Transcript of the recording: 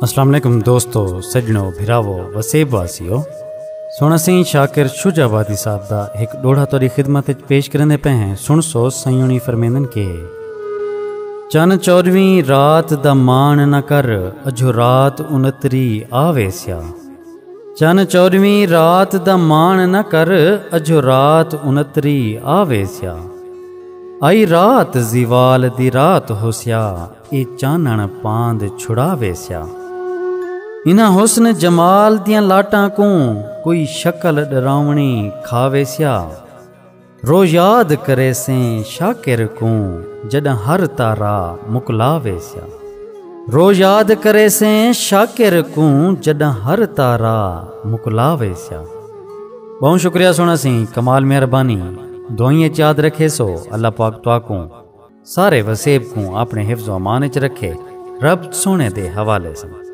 अस्सलाम वालेकुम दोस्तों, सजनों, भिरावो, वसेब वासियो। सोना सिंह शाकिर शुजाबादी साहब दा एक डोड़ा तोरी खिदमत पेश करने पे हैं। सुन सो सयूनी फरमेंदन के चन 14वीं रात दा मान न कर, अजो रात 69 आवेस्या। चन 14वीं रात दा मान न कर, अजो रात 69 आवेस्या। आई रात जीवाल दी रात होस्या, ए चानण पांद छुड़ावेस्या। इना हुस्न जमाल दियां लाटां को कोई शक्ल डरावनी खावेस्या। रो याद करे से शाकिर को जॾ हर तारा मुकलावेस्या। रो याद करे से शाकिर को जॾ हर तारा मुकलावेस्या। बहुत शुक्रिया सोना सिंह, कमाल मेहरबानी। दुआएं याद रखे सो अल्लाह पाक तुआको सारे वसेब को अपने हिफ्ज़ अमान च रखे। रब सोने दे हवाले से।